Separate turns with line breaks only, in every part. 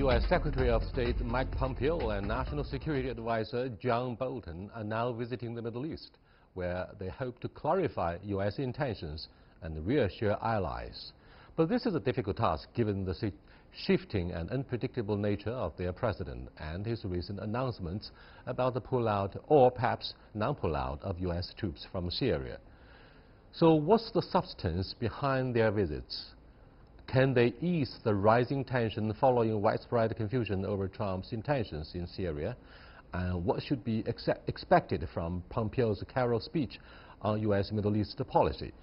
U.S. Secretary of State Mike Pompeo and National Security Advisor John Bolton are now visiting the Middle East, where they hope to clarify U.S. intentions and reassure allies. But this is a difficult task given the shifting and unpredictable nature of their president and his recent announcements about the pullout or perhaps non-pullout of U.S. troops from Syria. So what's the substance behind their visits? Can they ease the rising tension following widespread confusion over Trump's intentions in Syria? And what should be expected from Pompeo's Cairo speech on U.S. Middle East policy?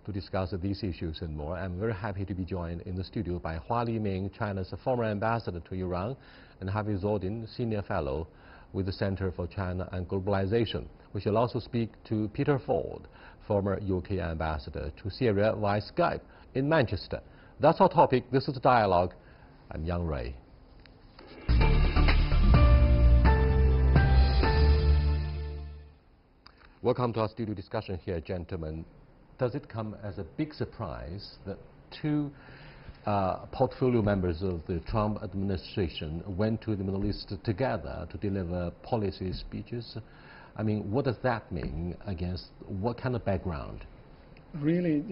To discuss these issues and more, I'm very happy to be joined in the studio by Hua Liming, China's former ambassador to Iran, and Hafiz Zodin, senior fellow with the Center for China and Globalization. We shall also speak to Peter Ford, former UK ambassador to Syria via Skype in Manchester. That's our topic. This is Dialogue. I'm Yang Ray. Welcome to our studio discussion here, gentlemen. Does it come as a big surprise that two portfolio members of the Trump administration went to the Middle East together to deliver policy speeches? I mean, what does that mean against what kind of background?
Really,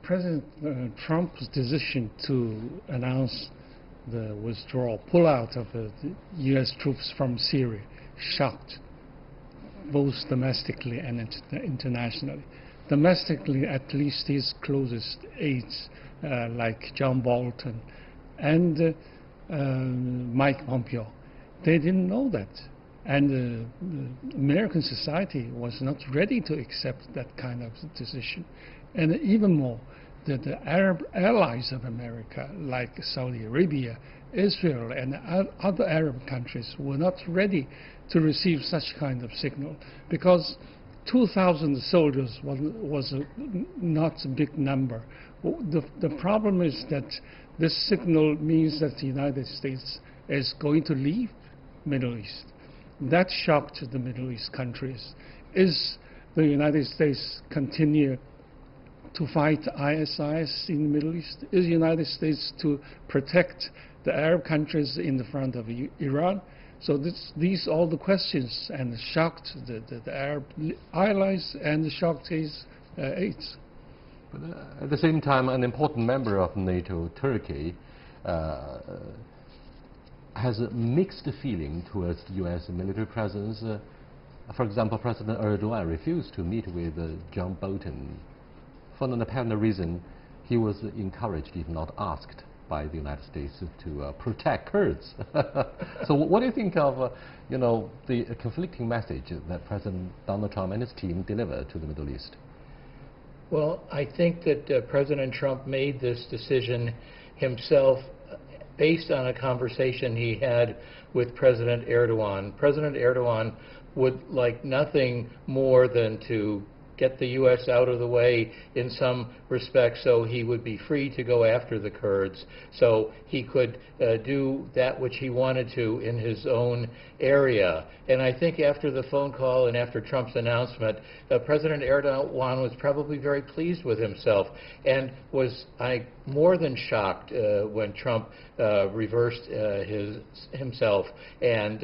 President Trump's decision to announce the withdrawal, pullout of the U.S. troops from Syria shocked both domestically and internationally. Domestically, at least his closest aides, like John Bolton and Mike Pompeo, they didn't know that. And American society was not ready to accept that kind of decision. And even more, the Arab allies of America, like Saudi Arabia, Israel, and other Arab countries, were not ready to receive such kind of signal, because 2,000 soldiers was not a big number. The problem is that this signal means that the United States is going to leave Middle East. That shocked the Middle East countries. Is the United States continue to fight ISIS in the Middle East? Is the United States to protect the Arab countries in the front of Iran? So these all the questions, and shocked the Arab allies and shocked his aides.
But at the same time, an important member of NATO, Turkey, has a mixed feeling towards the U.S. military presence. For example, President Erdogan refused to meet with John Bolton. For an apparent reason, he was encouraged, if not asked, by the United States to protect Kurds. So what do you think of, the conflicting message that President Donald Trump and his team delivered to the Middle East?
Well, I think that President Trump made this decision himself based on a conversation he had with President Erdogan. President Erdogan would like nothing more than to get the U.S. out of the way in some respects so he would be free to go after the Kurds, so he could do that which he wanted to in his own area. And I think after the phone call and after Trump's announcement, President Erdogan was probably very pleased with himself and was more than shocked when Trump reversed himself and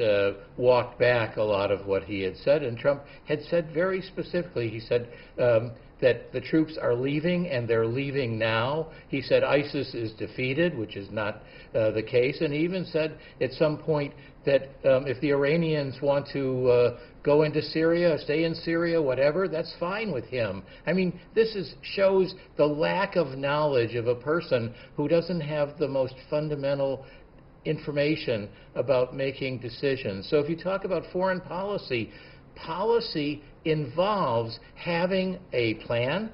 walked back a lot of what he had said. And Trump had said very specifically, he said that the troops are leaving, and they're leaving now. He said ISIS is defeated, which is not the case. And he even said at some point that if the Iranians want to go into Syria, stay in Syria, whatever, that's fine with him. I mean, this shows the lack of knowledge of a person who doesn't have the most fundamental information about making decisions. So if you talk about foreign policy, policy involves having a plan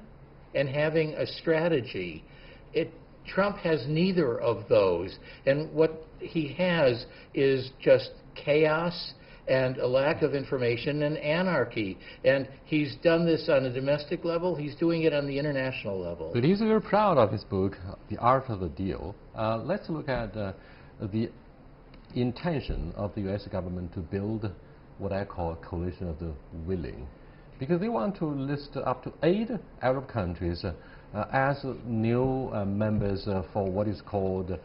and having a strategy. Trump has neither of those, and what he has is just chaos and a lack of information and anarchy. And he's done this on a domestic level, he's doing it on the international level.
But he's very proud of his book, The Art of the Deal. Let's look at the intention of the U.S. government to build what I call a coalition of the willing, because they want to list up to 8 Arab countries as new members for what is called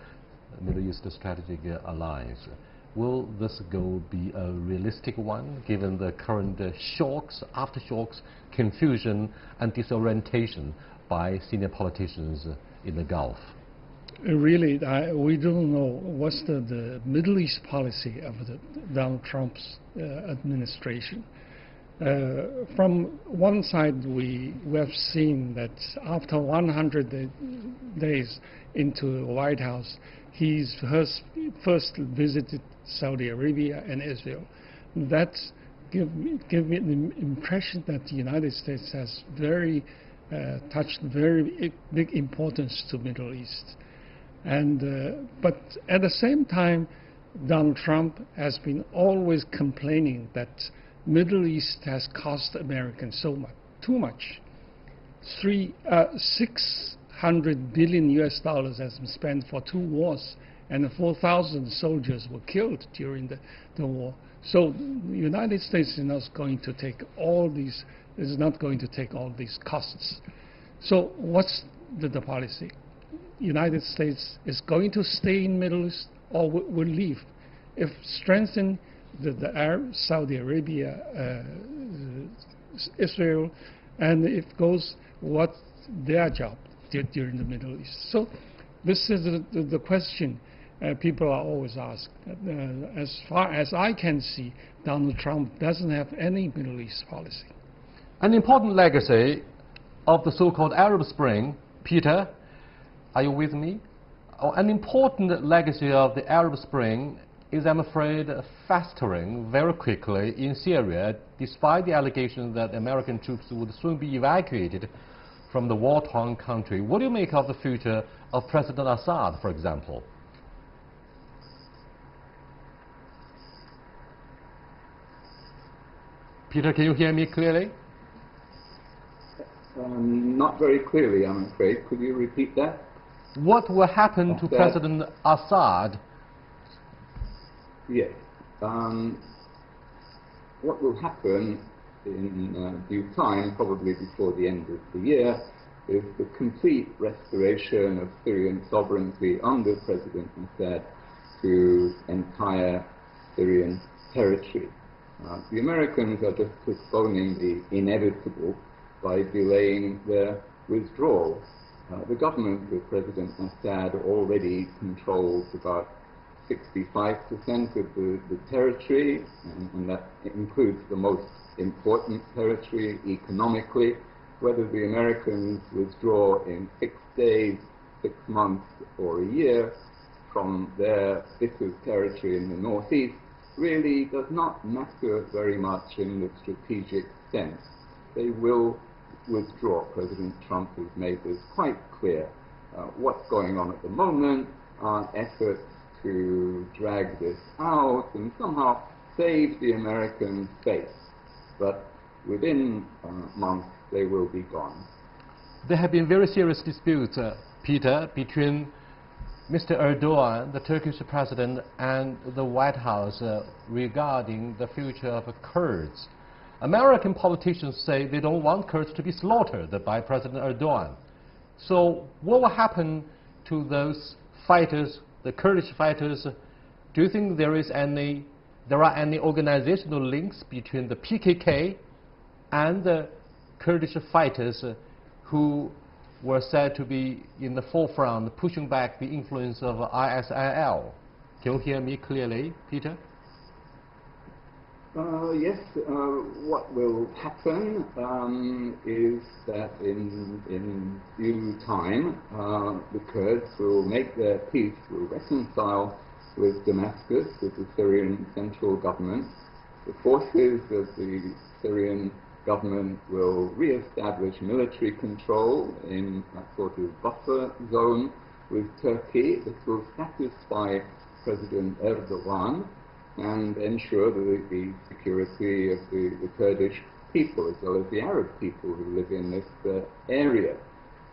Middle East Strategic Alliance. Will this goal be a realistic one, given the current shocks, aftershocks, confusion and disorientation by senior politicians in the Gulf?
Really, we don't know what's the Middle East policy of the Donald Trump's administration. From one side, we have seen that after 100 days into the White House, he's first visited Saudi Arabia and Israel. That give me the impression that the United States has touched very big importance to Middle East. And but at the same time, Donald Trump has been always complaining that Middle East has cost Americans so much, too much. $600 billion US has been spent for 2 wars, and 4,000 soldiers were killed during the war. So the United States is not going to take all these costs. So what's the policy? United States is going to stay in Middle East or will leave. If strengthen the Arab, Saudi Arabia, Israel, and if goes what their job did during the Middle East. So this is the question people are always asked. As far as I can see, Donald Trump doesn't have any Middle East policy.
An important legacy of the so-called Arab Spring, Peter, are you with me? An important legacy of the Arab Spring is, I'm afraid, festering very quickly in Syria, despite the allegation that American troops would soon be evacuated from the war-torn country. What do you make of the future of President Assad, for example? Peter, can you hear me clearly?
Not very clearly, I'm afraid. Could you repeat that?
What will happen to President Assad?
Yes. What will happen in due time, probably before the end of the year, is the complete restoration of Syrian sovereignty under President Assad to entire Syrian territory. The Americans are just postponing the inevitable by delaying their withdrawal. The government of President Assad already controls about 65% of the territory, and that includes the most important territory economically. Whether the Americans withdraw in 6 days, 6 months, or a year from their bit of territory in the northeast really does not matter very much in the strategic sense. They will withdraw. President Trump has made this quite clear. What's going on at the moment are efforts to drag this out and somehow save the American face. But within months, they will be gone.
There have been very serious disputes, Peter, between Mr. Erdogan, the Turkish president, and the White House regarding the future of Kurds. American politicians say they don't want Kurds to be slaughtered by President Erdogan. So what will happen to those fighters, the Kurdish fighters? Do you think there are any organizational links between the PKK and the Kurdish fighters who were said to be in the forefront, pushing back the influence of ISIL? Can you hear me clearly, Peter?
Yes, what will happen is that in due time the Kurds will make their peace, will reconcile with Damascus, with the Syrian central government. The forces of the Syrian government will re-establish military control in a sort of buffer zone with Turkey. This will satisfy President Erdogan and ensure the security of the Kurdish people as well as the Arab people who live in this area.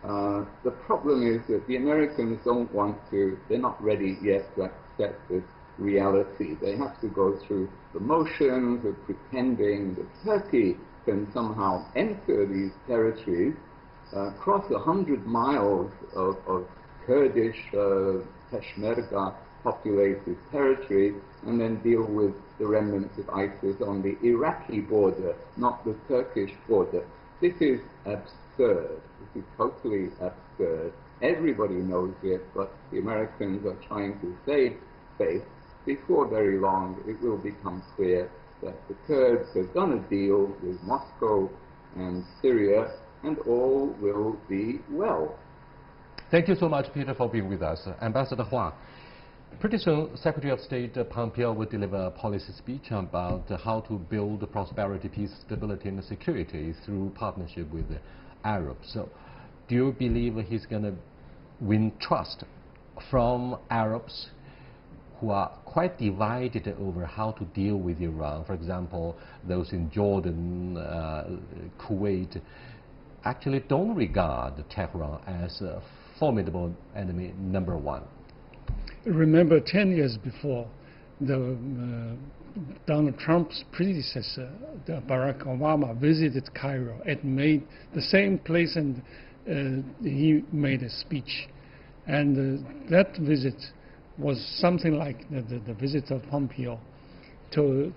The problem is that the Americans don't want to, they're not ready yet to accept this reality. They have to go through the motions of pretending that Turkey can somehow enter these territories, cross 100 miles of Kurdish Peshmerga populated territory, and then deal with the remnants of ISIS on the Iraqi border, not the Turkish border. This is absurd. This is totally absurd. Everybody knows it, but the Americans are trying to save face. Before very long, it will become clear that the Kurds have done a deal with Moscow and Syria, and all will be well.
Thank you so much, Peter, for being with us. Ambassador Huang, pretty soon Secretary of State Pompeo will deliver a policy speech about how to build prosperity, peace, stability, and security through partnership with the Arabs. So, do you believe he's going to win trust from Arabs who are quite divided over how to deal with Iran? For example, those in Jordan, Kuwait, actually don't regard Tehran as a formidable enemy number one.
Remember 10 years before, Donald Trump's predecessor, Barack Obama, visited Cairo and made the same place, and he made a speech. And that visit was something like the visit of Pompeo to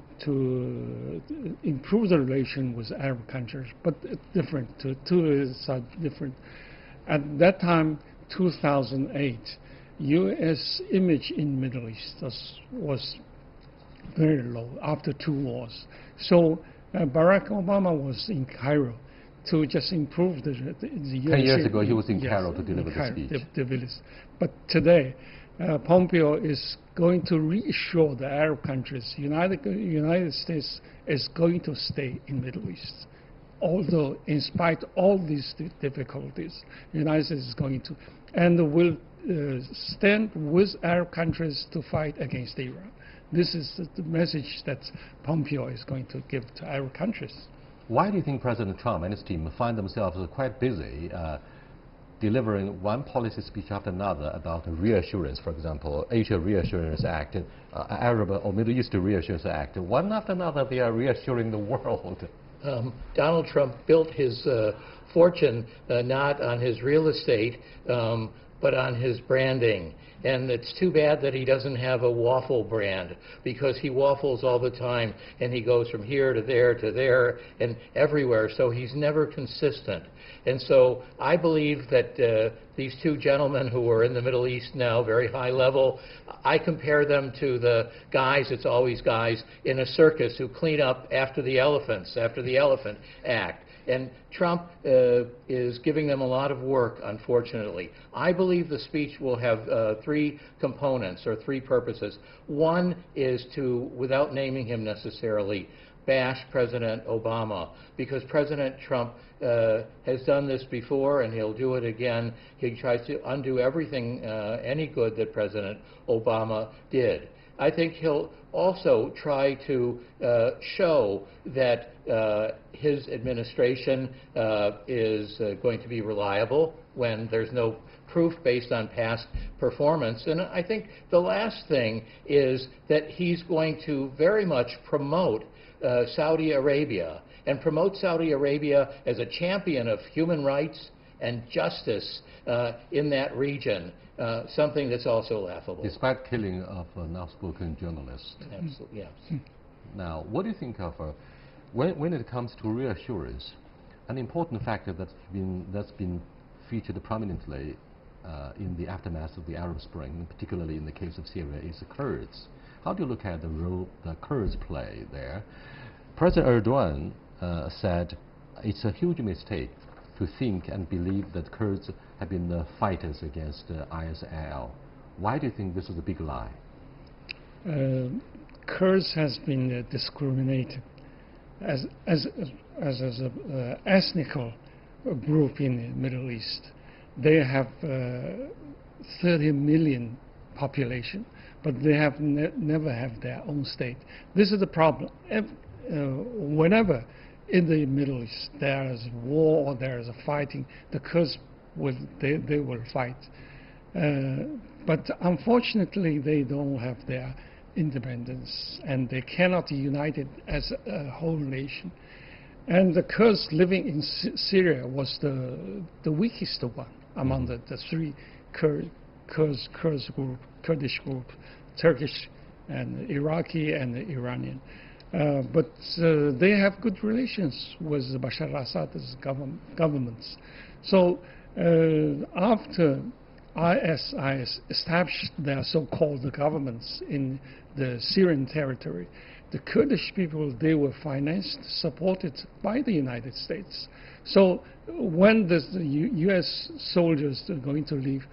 improve the relation with Arab countries, but different, two such different. At that time, 2008, U.S. image in Middle East was very low after 2 wars. So Barack Obama was in Cairo to just improve the U.S.
10 years ago, he was in Cairo to deliver the speech.
But today, Pompeo is going to reassure the Arab countries United States is going to stay in Middle East. Although, in spite of all these difficulties, the United States is going to, and will stand with Arab countries to fight against Iran. This is the message that Pompeo is going to give to Arab countries.
Why do you think President Trump and his team find themselves quite busy delivering one policy speech after another about reassurance, for example, Asia Reassurance Act, Arab or Middle East Reassurance Act? One after another, they are reassuring the world.
Donald Trump built his fortune not on his real estate, but on his branding. And it's too bad that he doesn't have a waffle brand, because he waffles all the time, and he goes from here to there and everywhere, so he's never consistent. And so I believe that these two gentlemen who are in the Middle East now, very high level, I compare them to the guys, it's always guys, in a circus who clean up after the elephants, after the Elephant Act. And Trump is giving them a lot of work, unfortunately. I believe the speech will have 3 components or 3 purposes. One is to, without naming him necessarily, bash President Obama, because President Trump has done this before, and he'll do it again. He tries to undo everything, any good that President Obama did. I think he'll also try to show that his administration is going to be reliable when there's no proof based on past performance. And I think the last thing is that he's going to very much promote Saudi Arabia, and promote Saudi Arabia as a champion of human rights and justice in that region, something that's also laughable.
Despite killing of an outspoken journalist.
Absolutely, yes.
Now, what do you think of, when it comes to reassurance, an important factor that's been featured prominently in the aftermath of the Arab Spring, particularly in the case of Syria, is the Kurds. How do you look at the role the Kurds play there? President Erdogan said it's a huge mistake to think and believe that Kurds have been fighters against ISIL. Why do you think this is a big lie?
Kurds has been discriminated as an ethnical group in the Middle East. They have 30 million population, but they have never have their own state. This is the problem. Whenever in the Middle East there is war or there is a fighting, the Kurds they will fight. But unfortunately, they don't have their independence, and they cannot be united as a whole nation. And the Kurds living in Syria was the weakest one among the 3 Kurdish group, Turkish and Iraqi and Iranian. But they have good relations with Bashar al-Assad's governments. So after ISIS established their so-called governments in the Syrian territory, the Kurdish people, they were financed, supported by the United States. So when the U.S. soldiers are going to leave,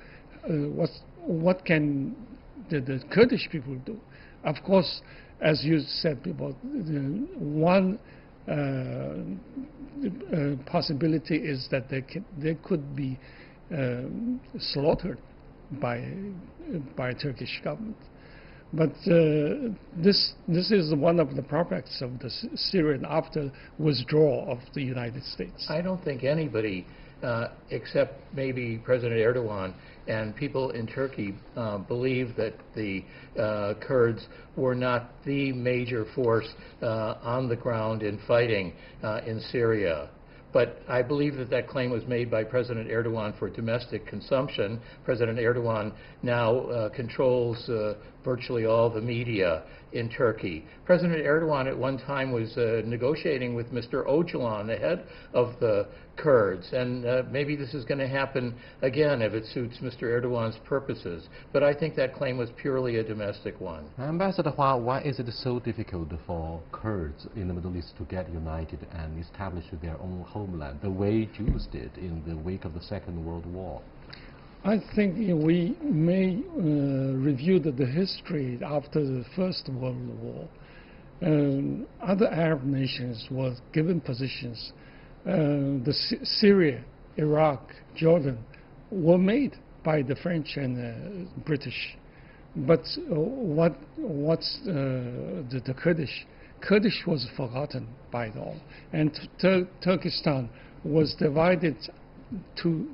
what can the Kurdish people do? Of course, as you said, people, one possibility is that they could be slaughtered by Turkish government. But this is one of the products of the Syrian after withdrawal of the United States.
I don't think anybody, except maybe President Erdogan and people in Turkey, believe that the Kurds were not the major force on the ground in fighting in Syria. But I believe that that claim was made by President Erdogan for domestic consumption. President Erdogan now controls virtually all the media in Turkey. President Erdogan at one time was negotiating with Mr. Öcalan, the head of the Kurds, and maybe this is going to happen again if it suits Mr. Erdogan's purposes. But I think that claim was purely a domestic one.
Ambassador Hua, why is it so difficult for Kurds in the Middle East to get united and establish their own homeland, the way Jews did in the wake of the Second World War?
I think we may review the history after the First World War. Other Arab nations were given positions. Syria, Iraq, Jordan were made by the French and British. But what's the Kurdish? Kurdish was forgotten by it all. And Turkestan was divided to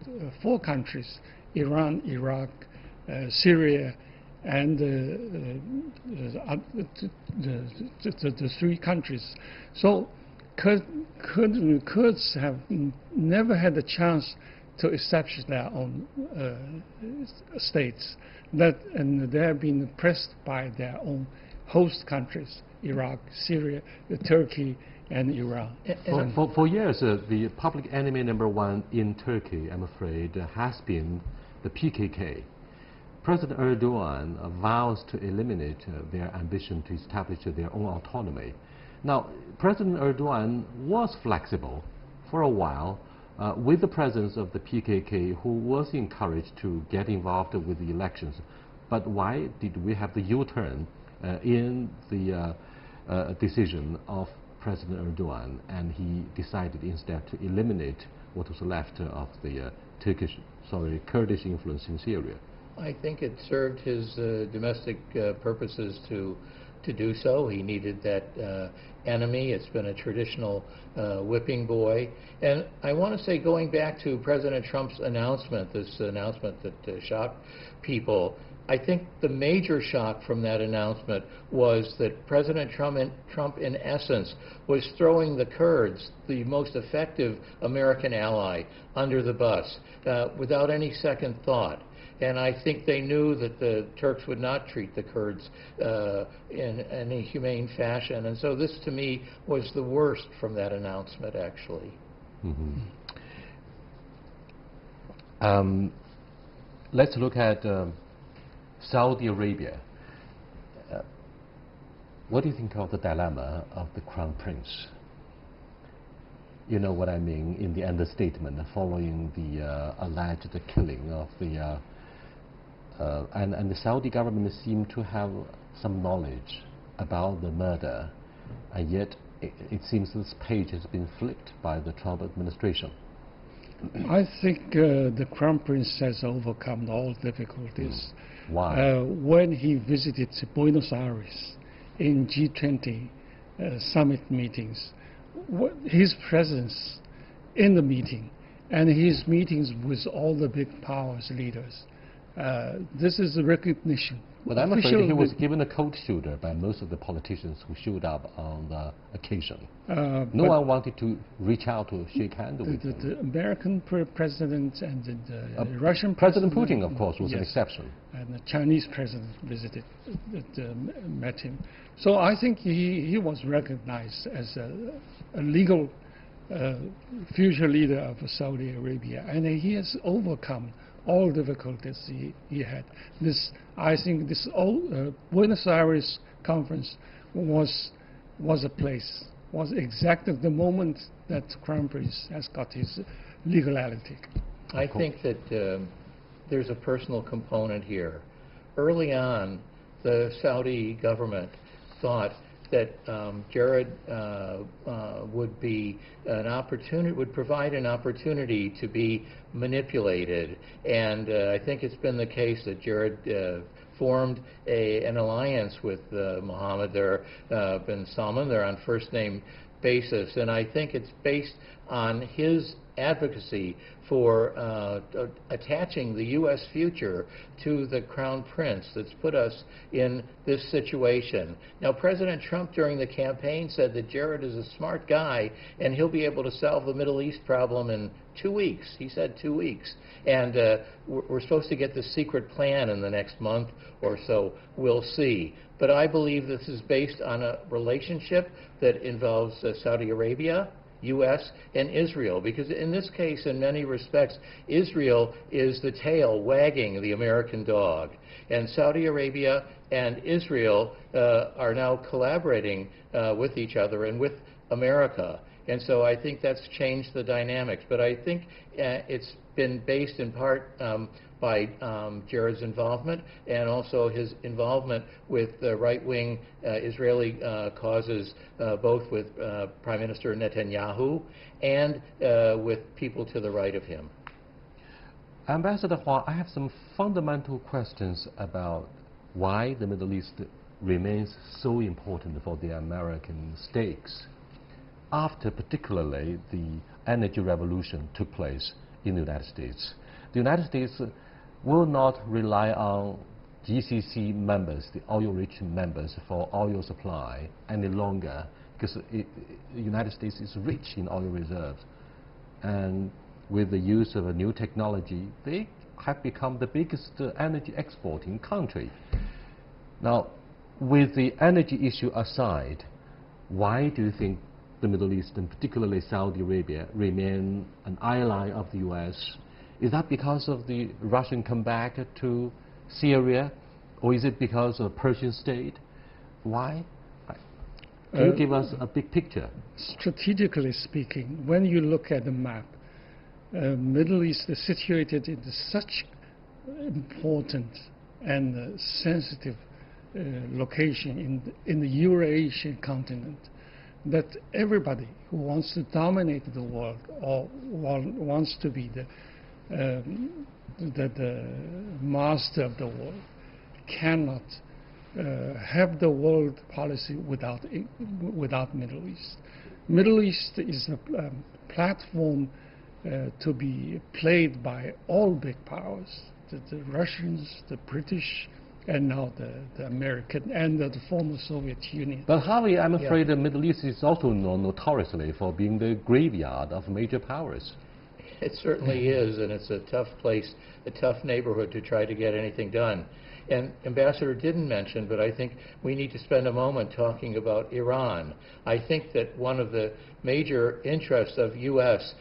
4 countries: Iran, Iraq, Syria, and the 3 countries. So Kurds have never had a chance to establish their own states, and they have been pressed by their own host countries: Iraq, Syria, Turkey, and Iran.
For years, the public enemy #1 in Turkey, I'm afraid, has been the PKK. President Erdogan vows to eliminate their ambition to establish their own autonomy. Now, President Erdogan was flexible for a while with the presence of the PKK, who was encouraged to get involved with the elections. But why did we have the U-turn in the decision of President Erdogan, and he decided instead to eliminate what was left of the Kurdish influence in Syria?
I think it served his domestic purposes to do so. He needed that enemy. It's been a traditional whipping boy. And I want to say, going back to President Trump's announcement, this announcement that shocked people, I think the major shock from that announcement was that President Trump, in essence, was throwing the Kurds, the most effective American ally, under the bus without any second thought. And I think they knew that the Turks would not treat the Kurds in any humane fashion. And so this, to me, was the worst from that announcement, actually.
Mm-hmm. Let's look at Saudi Arabia. What do you think of the dilemma of the Crown Prince? You know what I mean, in the understatement following the alleged killing of the and the Saudi government seemed to have some knowledge about the murder, and yet it seems this page has been flipped by the Trump administration.
I think the Crown Prince has overcome all difficulties.
Why?
When he visited Buenos Aires in G20 summit meetings, his presence in the meeting and his meetings with all the big powers leaders This is a recognition.
But I'm afraid he was given a cold shoulder by most of the politicians who showed up on the occasion. No one wanted to reach out to shake hands with him.
The American president and the Russian
President Putin, of course, was an exception.
And the Chinese president visited, met him. So I think he was recognized as a legal future leader of Saudi Arabia, and he has overcome all difficulties he had. I think this Buenos Aires conference was exactly the moment that Crown Prince has got his legality.
I think that there's a personal component here. Early on, the Saudi government thought that Jared would be would provide an opportunity to be manipulated, and I think it's been the case that Jared formed an alliance with Mohammed bin Salman. They're on first name basis, and I think it's based on his advocacy for attaching the U.S. future to the Crown Prince that's put us in this situation. Now, President Trump during the campaign said that Jared is a smart guy and he'll be able to solve the Middle East problem in 2 weeks. He said 2 weeks. And we're supposed to get the secret plan in the next month or so. We'll see. But I believe this is based on a relationship that involves Saudi Arabia, U.S. and Israel, because in this case, in many respects, Israel is the tail wagging the American dog, and Saudi Arabia and Israel are now collaborating with each other and with America, and so I think that's changed the dynamics. But I think it's been based in part by Jared's involvement and also his involvement with the right-wing Israeli causes, both with Prime Minister Netanyahu and with people to the right of him.
Ambassador Hua, I have some fundamental questions about why the Middle East remains so important for the American stakes after particularly the energy revolution took place in the United States. The United States will not rely on GCC members, the oil-rich members, for oil supply any longer, because the United States is rich in oil reserves. And with the use of a new technology, they have become the biggest energy exporting country. Now, with the energy issue aside, why do you think the Middle East, and particularly Saudi Arabia, remain an ally of the U.S.? Is that because of the Russian comeback to Syria, or is it because of Persian state? Why? Can you give us a big picture?
Strategically speaking, when you look at the map, Middle East is situated in such important and sensitive location in the Eurasian continent that everybody who wants to dominate the world or wants to be the master of the world cannot have the world policy without Middle East. Middle East is a platform to be played by all big powers, the Russians, the British, and now the American and the former Soviet Union.
But Harvey, I'm afraid the Middle East is also known notoriously for being the graveyard of major powers.
It certainly is, and it's a tough place, a tough neighborhood to try to get anything done. And Ambassador didn't mention, but I think we need to spend a moment talking about Iran. I think that one of the major interests of U.S.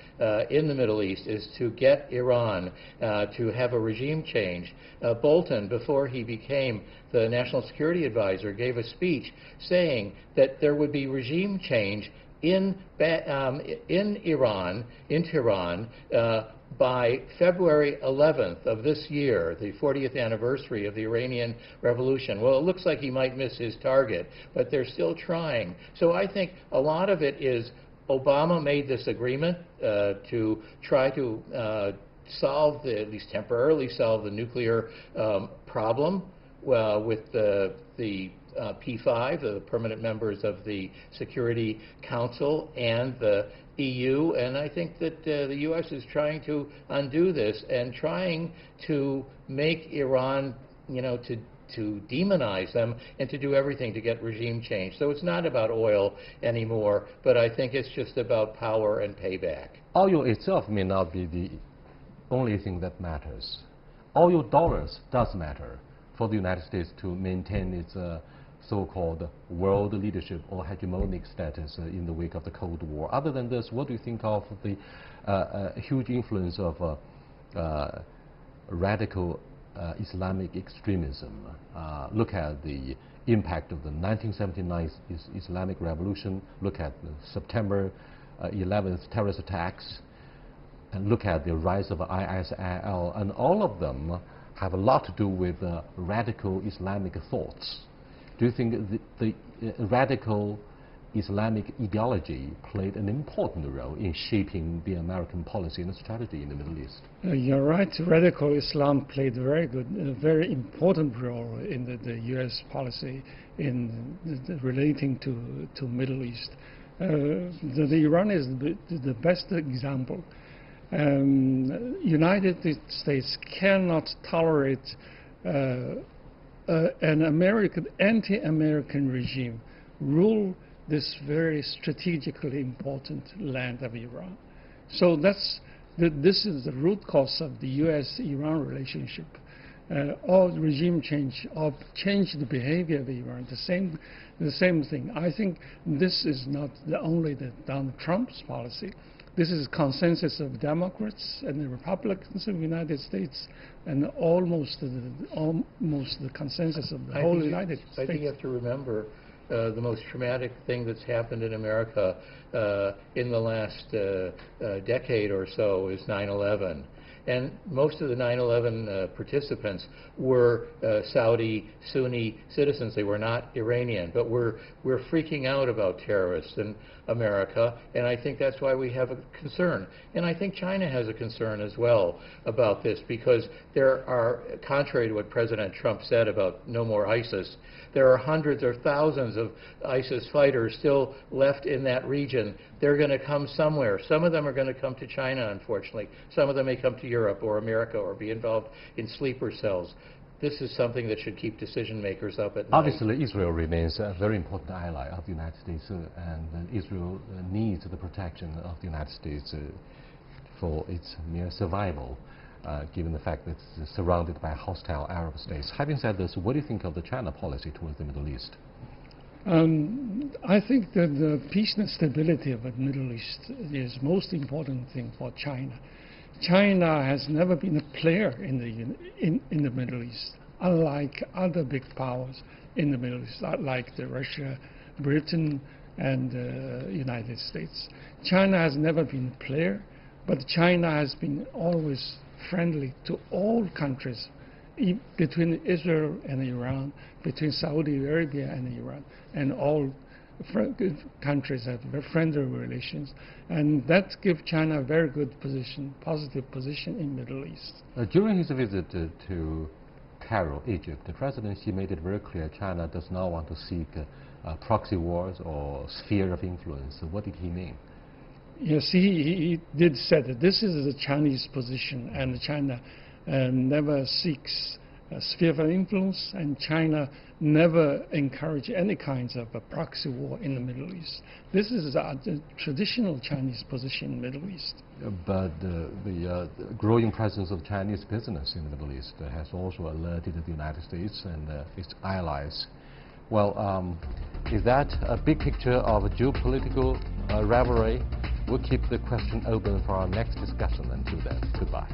In the Middle East is to get Iran to have a regime change. Bolton, before he became the National Security Advisor, gave a speech saying that there would be regime change in Iran, in Tehran, by February 11th of this year, the 40th anniversary of the Iranian Revolution. Well, it looks like he might miss his target, but they're still trying. So I think a lot of it is Obama made this agreement to try to solve, at least temporarily solve, the nuclear problem with the P5, the permanent members of the Security Council, and the EU, and I think that the U.S. is trying to undo this and trying to make Iran, to demonize them and to do everything to get regime change. So it's not about oil anymore, but I think it's just about power and payback.
Oil itself may not be the only thing that matters. Oil dollars does matter for the United States to maintain its so-called world leadership or hegemonic status in the wake of the Cold War. Other than this, what do you think of the huge influence of radical Islamic extremism? Look at the impact of the 1979 Islamic Revolution, look at the September 11th terrorist attacks, and look at the rise of ISIL, and all of them have a lot to do with radical Islamic thoughts. Do you think the radical Islamic ideology played an important role in shaping the American policy and strategy in the Middle East?
You're right. Radical Islam played a very important role in the U.S. policy in relating to Middle East. The Iran is the best example. United States cannot tolerate an anti-American regime rule this very strategically important land of Iran. So this is the root cause of the U.S.-Iran relationship. All regime change or change the behavior of Iran, the same thing. I think this is not only Donald Trump's policy. This is consensus of Democrats and the Republicans of the United States, and almost the consensus of the whole United States.
I think you have to remember the most traumatic thing that's happened in America in the last decade or so is 9/11. And most of the 9/11 participants were Saudi Sunni citizens. They were not Iranian. But we're freaking out about terrorists in America, and I think that's why we have a concern. And I think China has a concern as well about this, because there are, contrary to what President Trump said about no more ISIS, there are hundreds or thousands of ISIS fighters still left in that region. They're going to come somewhere. Some of them are going to come to China, unfortunately. Some of them may come to Europe or America or be involved in sleeper cells. This is something that should keep decision makers up at night.
Obviously, Israel remains a very important ally of the United States, and Israel needs the protection of the United States for its mere survival, given the fact that it's surrounded by hostile Arab states. Having said this, what do you think of the China policy towards the Middle East?
I think that the peace and stability of the Middle East is most important thing for China. China has never been a player in the Middle East, unlike other big powers in the Middle East, like Russia, Britain, and United States. China has never been a player, but China has been always friendly to all countries, between Israel and Iran, between Saudi Arabia and Iran, and all countries have very friendly relations, and that gives China a very good position, positive position in Middle East.
During his visit to Cairo, Egypt, the President Xi made it very clear China does not want to seek proxy wars or sphere of influence. What did he mean?
Yes, he did say that this is the Chinese position, and China never seeks a sphere of influence, and China never encourage any kinds of a proxy war in the Middle East. This is the traditional Chinese position in the Middle East.
But the growing presence of Chinese business in the Middle East has also alerted the United States and its allies. Well, is that a big picture of a geopolitical rivalry? We'll keep the question open for our next discussion. Until then, goodbye.